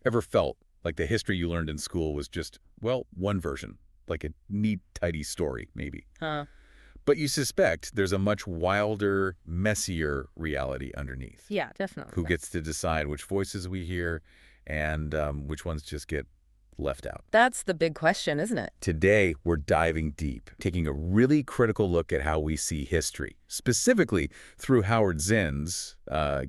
Ever felt like the history you learned in school was just, well, one version, like a neat, tidy story, maybe? Huh. But you suspect there's a much wilder, messier reality underneath. Yeah, definitely. Who gets to decide which voices we hear and which ones just get left out? That's the big question, isn't it? Today, we're diving deep, taking a really critical look at how we see history, specifically through Howard Zinn's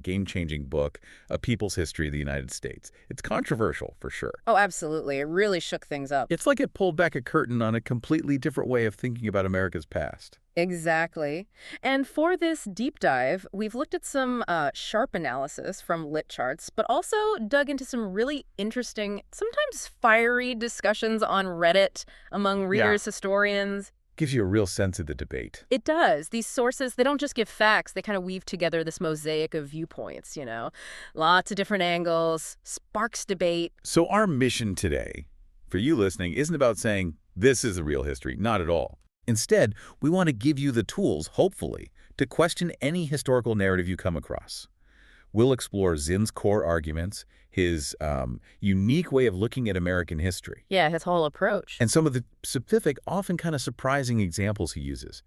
game-changing book, A People's History of the United States. It's controversial, for sure. Oh, absolutely. It really shook things up. It's like it pulled back a curtain on a completely different way of thinking about America's past. Exactly. And for this deep dive, we've looked at some sharp analysis from lit charts, but also dug into some really interesting, sometimes fiery discussions on Reddit among readers, historians. Gives you a real sense of the debate. It does. These sources, they don't just give facts. They kind of weave together this mosaic of viewpoints, you know. Lots of different angles, sparks debate. So our mission today, for you listening, isn't about saying this is the real history. Not at all. Instead, we want to give you the tools, hopefully, to question any historical narrative you come across. We'll explore Zinn's core arguments, his unique way of looking at American history. Yeah, his whole approach. And some of the specific, often kind of surprising examples he uses.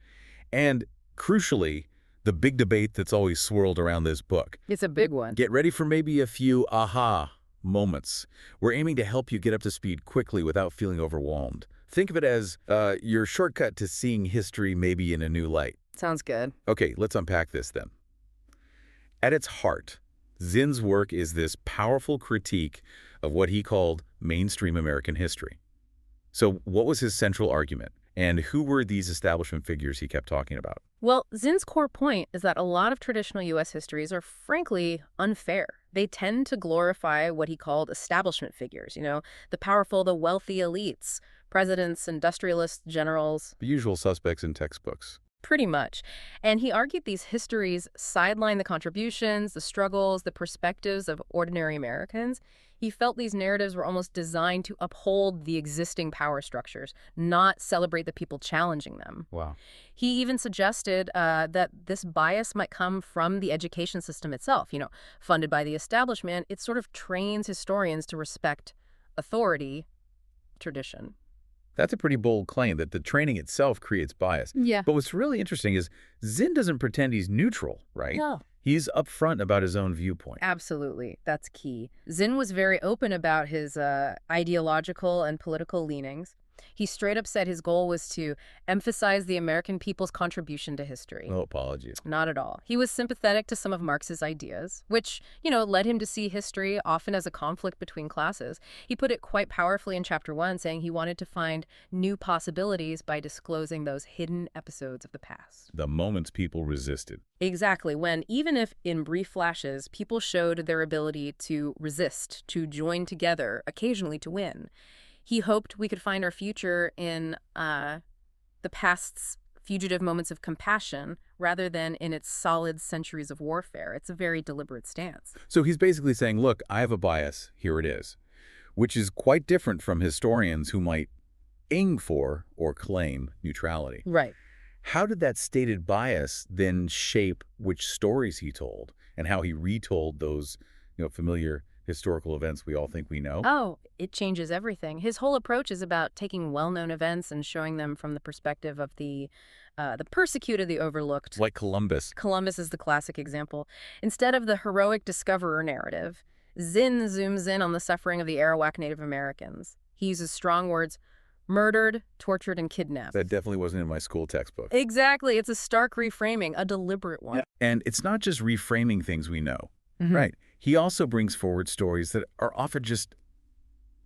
And, crucially, the big debate that's always swirled around this book. It's a big one. Get ready for maybe a few aha moments. We're aiming to help you get up to speed quickly without feeling overwhelmed. Think of it as your shortcut to seeing history maybe in a new light. Sounds good. Okay, let's unpack this then. At its heart, Zinn's work is this powerful critique of what he called mainstream American history. So what was his central argument? And who were these establishment figures he kept talking about? Well, Zinn's core point is that a lot of traditional U.S. histories are frankly unfair. They tend to glorify what he called establishment figures, you know, the powerful, the wealthy elites, presidents, industrialists, generals. The usual suspects in textbooks. Pretty much. And he argued these histories sideline the contributions, the struggles, the perspectives of ordinary Americans. He felt these narratives were almost designed to uphold the existing power structures, not celebrate the people challenging them. Wow. He even suggested that this bias might come from the education system itself. You know, funded by the establishment, it sort of trains historians to respect authority, tradition. That's a pretty bold claim that the training itself creates bias. Yeah. But what's really interesting is Zinn doesn't pretend he's neutral, right? No. He's upfront about his own viewpoint. Absolutely. That's key. Zinn was very open about his ideological and political leanings. He straight up said his goal was to emphasize the American people's contribution to history. No apologies. Not at all. He was sympathetic to some of Marx's ideas, which, you know, led him to see history often as a conflict between classes. He put it quite powerfully in Chapter 1, saying he wanted to find new possibilities by disclosing those hidden episodes of the past. The moments people resisted. Exactly, when, even if in brief flashes, people showed their ability to resist, to join together, occasionally to win. He hoped we could find our future in the past's fugitive moments of compassion rather than in its solid centuries of warfare. It's a very deliberate stance. So he's basically saying, look, I have a bias, here it is, which is quite different from historians who might aim for or claim neutrality. Right. How did that stated bias then shape which stories he told and how he retold those, familiar historical events we all think we know? Oh, it changes everything. His whole approach is about taking well-known events and showing them from the perspective of the persecuted, the overlooked. Like Columbus. Columbus is the classic example. Instead of the heroic discoverer narrative, Zinn zooms in on the suffering of the Arawak Native Americans. He uses strong words: murdered, tortured, and kidnapped. That definitely wasn't in my school textbook. Exactly. It's a stark reframing, a deliberate one. Yeah. And it's not just reframing things we know. Right. He also brings forward stories that are often just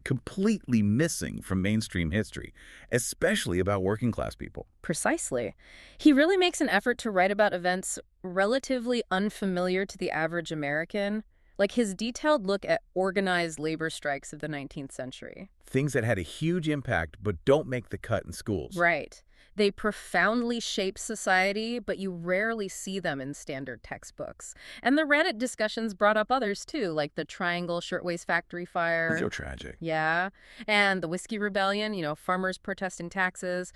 completely missing from mainstream history, especially about working class people. Precisely. He really makes an effort to write about events relatively unfamiliar to the average American, like his detailed look at organized labor strikes of the 19th century. Things that had a huge impact but don't make the cut in schools. Right. They profoundly shape society, but you rarely see them in standard textbooks. And the Reddit discussions brought up others, too, like the Triangle Shirtwaist Factory Fire. So tragic. Yeah. And the Whiskey Rebellion, farmers protesting taxes.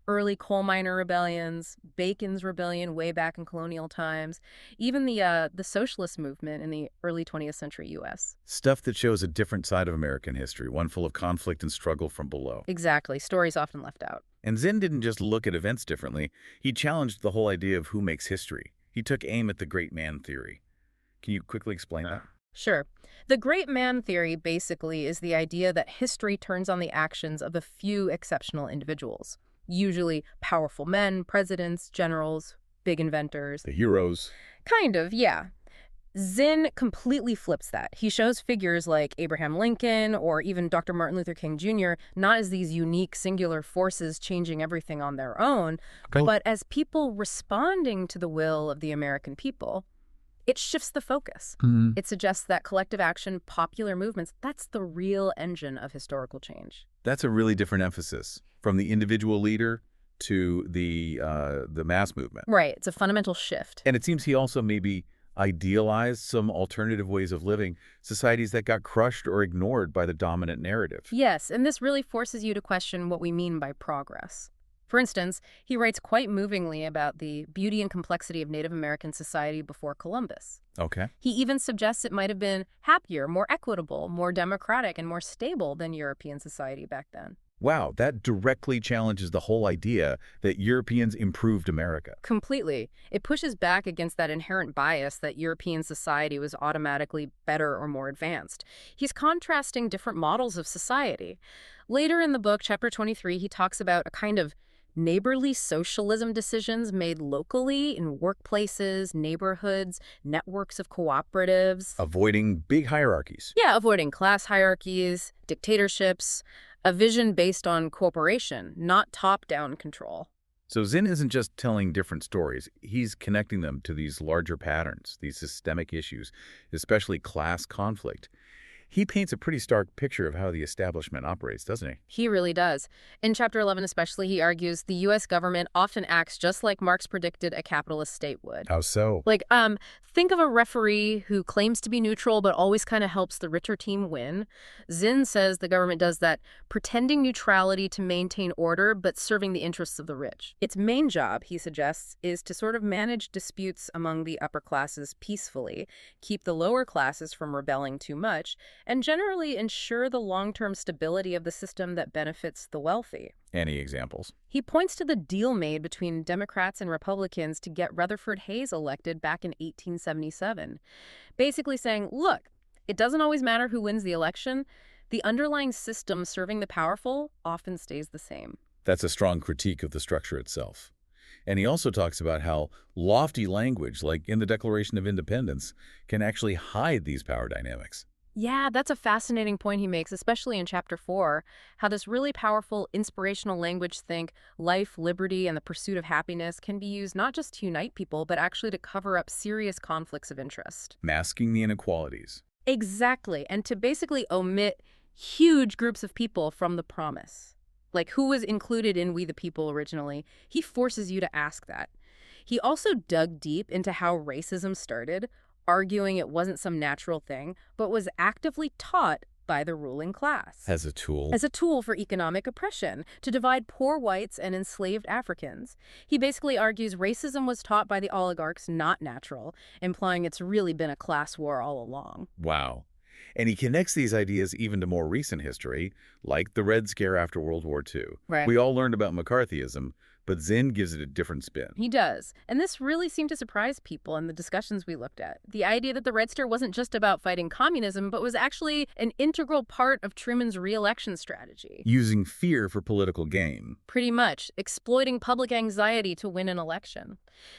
early coal miner rebellions, Bacon's rebellion way back in colonial times, even the socialist movement in the early 20th century U.S. Stuff that shows a different side of American history, one full of conflict and struggle from below. Exactly. Stories often left out. And Zinn didn't just look at events differently. He challenged the whole idea of who makes history. He took aim at the great man theory. Can you quickly explain that? Sure. The great man theory basically is the idea that history turns on the actions of a few exceptional individuals, usually powerful men, presidents, generals, big inventors. The heroes. Kind of, yeah. Zinn completely flips that. He shows figures like Abraham Lincoln or even Dr. Martin Luther King Jr. not as these unique, singular forces changing everything on their own, but as people responding to the will of the American people. It shifts the focus. It suggests that collective action, popular movements, that's the real engine of historical change. That's a really different emphasis, from the individual leader to the mass movement. Right. It's a fundamental shift. And it seems he also maybe idealized some alternative ways of living, societies that got crushed or ignored by the dominant narrative. Yes, and this really forces you to question what we mean by progress. For instance, he writes quite movingly about the beauty and complexity of Native American society before Columbus. Okay. He even suggests it might have been happier, more equitable, more democratic, and more stable than European society back then. Wow, that directly challenges the whole idea that Europeans improved America. Completely. It pushes back against that inherent bias that European society was automatically better or more advanced. He's contrasting different models of society. Later in the book, chapter 23, he talks about a kind of neighborly socialism decisions made locally in workplaces, neighborhoods, networks of cooperatives. Avoiding big hierarchies. Yeah, avoiding class hierarchies, dictatorships, a vision based on cooperation, not top-down control. So Zinn isn't just telling different stories. He's connecting them to these larger patterns, these systemic issues, especially class conflict. He paints a pretty stark picture of how the establishment operates, doesn't he? He really does. In Chapter 11 especially, he argues the U.S. government often acts just like Marx predicted a capitalist state would. How so? Like, think of a referee who claims to be neutral but always kind of helps the richer team win. Zinn says the government does that, pretending neutrality to maintain order but serving the interests of the rich. Its main job, he suggests, is to sort of manage disputes among the upper classes peacefully, keep the lower classes from rebelling too much, and generally ensure the long-term stability of the system that benefits the wealthy. Any examples? He points to the deal made between Democrats and Republicans to get Rutherford Hayes elected back in 1877, basically saying, look, it doesn't always matter who wins the election. The underlying system serving the powerful often stays the same. That's a strong critique of the structure itself. And he also talks about how lofty language, like in the Declaration of Independence, can actually hide these power dynamics. Yeah, that's a fascinating point he makes, especially in Chapter 4, how this really powerful, inspirational language think life, liberty, and the pursuit of happiness can be used not just to unite people, but actually to cover up serious conflicts of interest. Masking the inequalities. Exactly, and to basically omit huge groups of people from the promise. Like who was included in We the People originally, he forces you to ask that. He also dug deep into how racism started, arguing it wasn't some natural thing, but was actively taught by the ruling class. As a tool. As a tool for economic oppression, to divide poor whites and enslaved Africans. He basically argues racism was taught by the oligarchs, not natural, implying it's really been a class war all along. Wow. And he connects these ideas even to more recent history, like the Red Scare after World War II. Right. We all learned about McCarthyism, but Zinn gives it a different spin. He does. And this really seemed to surprise people in the discussions we looked at. The idea that the Red Scare wasn't just about fighting communism, but was actually an integral part of Truman's re-election strategy. Using fear for political gain. Pretty much. Exploiting public anxiety to win an election.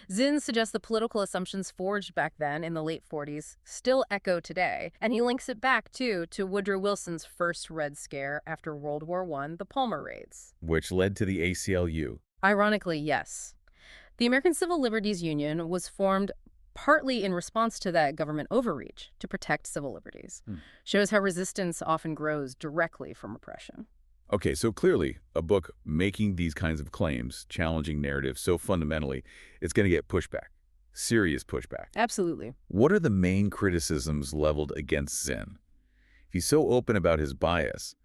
Zinn suggests the political assumptions forged back then in the late 40s still echo today, and he links it back, too, to Woodrow Wilson's first Red Scare after World War I, the Palmer Raids. Which led to the ACLU. Ironically, yes. The American Civil Liberties Union was formed partly in response to that government overreach to protect civil liberties. Shows how resistance often grows directly from oppression. Okay, so clearly, a book making these kinds of claims, challenging narratives so fundamentally, it's going to get pushback. Serious pushback. Absolutely. What are the main criticisms leveled against Zinn? If he's so open about his bias,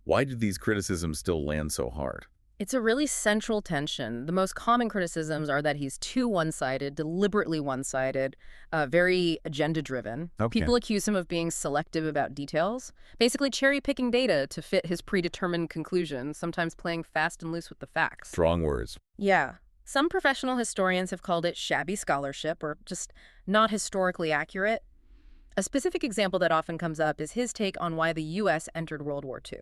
why do these criticisms still land so hard? It's a really central tension. The most common criticisms are that he's too one-sided, deliberately one-sided, very agenda-driven. Okay. People accuse him of being selective about details, basically cherry-picking data to fit his predetermined conclusions, sometimes playing fast and loose with the facts. Strong words. Yeah. Some professional historians have called it shabby scholarship or just not historically accurate. A specific example that often comes up is his take on why the U.S. entered World War II.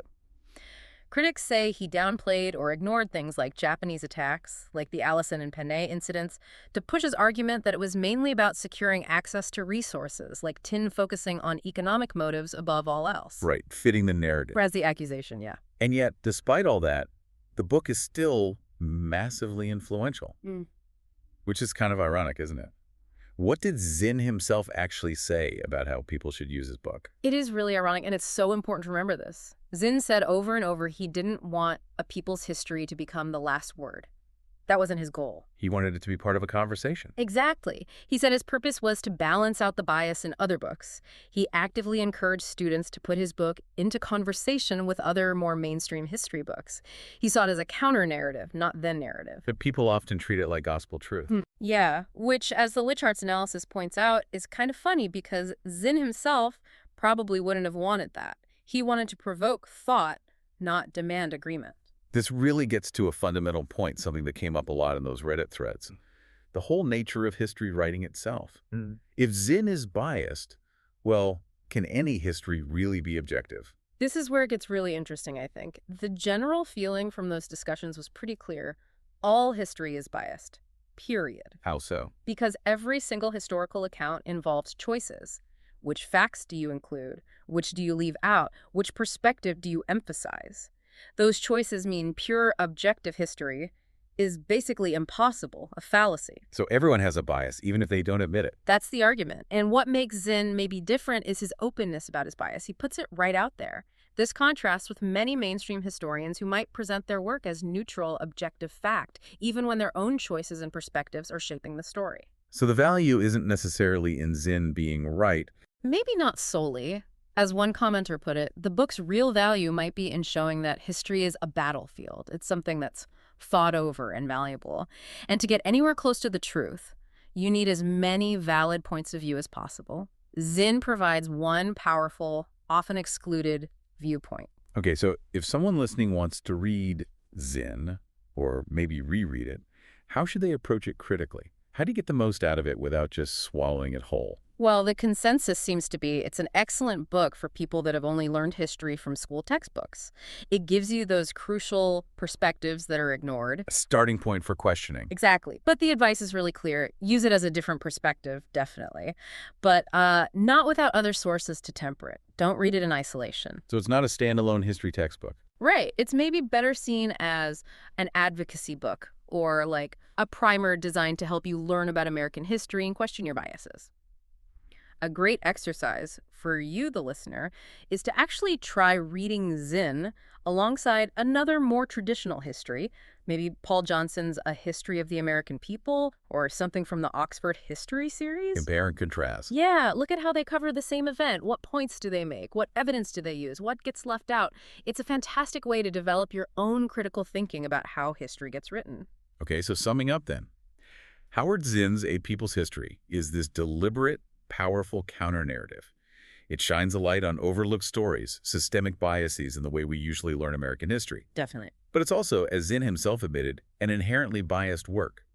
Critics say he downplayed or ignored things like Japanese attacks, like the Allison and Panay incidents, to push his argument that it was mainly about securing access to resources, like Tin focusing on economic motives above all else. Right, fitting the narrative. Whereas the accusation, yeah. And yet, despite all that, the book is still massively influential, which is kind of ironic, isn't it? What did Zinn himself actually say about how people should use his book? It is really ironic, and it's so important to remember this. Zinn said over and over he didn't want a people's history to become the last word. That wasn't his goal. He wanted it to be part of a conversation. Exactly. He said his purpose was to balance out the bias in other books. He actively encouraged students to put his book into conversation with other more mainstream history books. He saw it as a counter-narrative, not the narrative. But people often treat it like gospel truth. Yeah, which, as the Lichart's analysis points out, is kind of funny because Zinn himself probably wouldn't have wanted that. He wanted to provoke thought, not demand agreement. This really gets to a fundamental point, something that came up a lot in those Reddit threads. The whole nature of history writing itself. If Zinn is biased, well, can any history really be objective? This is where it gets really interesting, I think. The general feeling from those discussions was pretty clear. All history is biased. Period. How so? Because every single historical account involves choices. Which facts do you include? Which do you leave out? Which perspective do you emphasize? Those choices mean pure objective history is basically impossible, a fallacy. So everyone has a bias, even if they don't admit it. That's the argument. And what makes Zinn maybe different is his openness about his bias. He puts it right out there. This contrasts with many mainstream historians who might present their work as neutral, objective fact, even when their own choices and perspectives are shaping the story. So the value isn't necessarily in Zinn being right. Maybe not solely. As one commenter put it, the book's real value might be in showing that history is a battlefield. It's something that's fought over and malleable. And to get anywhere close to the truth, you need as many valid points of view as possible. Zinn provides one powerful, often excluded viewpoint. Okay, so if someone listening wants to read Zinn, or maybe reread it, how should they approach it critically? How do you get the most out of it without just swallowing it whole? Well, the consensus seems to be it's an excellent book for people that have only learned history from school textbooks. It gives you those crucial perspectives that are ignored. A starting point for questioning. Exactly. But the advice is really clear. Use it as a different perspective, definitely. But not without other sources to temper it. Don't read it in isolation. So it's not a standalone history textbook. Right. It's maybe better seen as an advocacy book or like a primer designed to help you learn about American history and question your biases. A great exercise for you, the listener, is to actually try reading Zinn alongside another more traditional history, maybe Paul Johnson's A History of the American People or something from the Oxford History series. Compare and contrast. Yeah, look at how they cover the same event. What points do they make? What evidence do they use? What gets left out? It's a fantastic way to develop your own critical thinking about how history gets written. Okay, so summing up then. Howard Zinn's A People's History is this deliberate, powerful counter-narrative. It shines a light on overlooked stories, systemic biases in the way we usually learn American history. Definitely. But it's also, as Zinn himself admitted, an inherently biased work.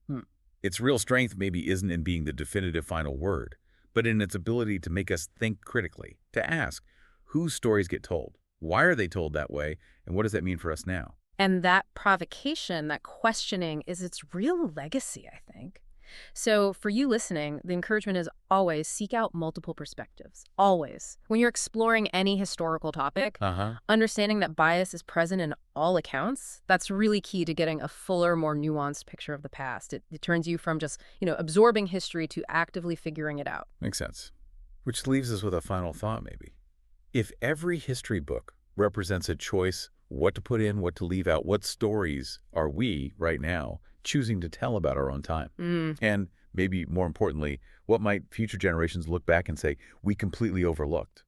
Its real strength maybe isn't in being the definitive final word, but in its ability to make us think critically, to ask, whose stories get told? Why are they told that way? And what does that mean for us now? And that provocation, that questioning, is its real legacy, I think. So for you listening, the encouragement is always seek out multiple perspectives. Always. When you're exploring any historical topic, understanding that bias is present in all accounts, that's really key to getting a fuller, more nuanced picture of the past. It turns you from just, absorbing history to actively figuring it out. Makes sense. Which leaves us with a final thought, maybe. If every history book represents a choice, what to put in, what to leave out, what stories are we, right now, choosing to tell about our own time? And maybe more importantly, what might future generations look back and say, we completely overlooked?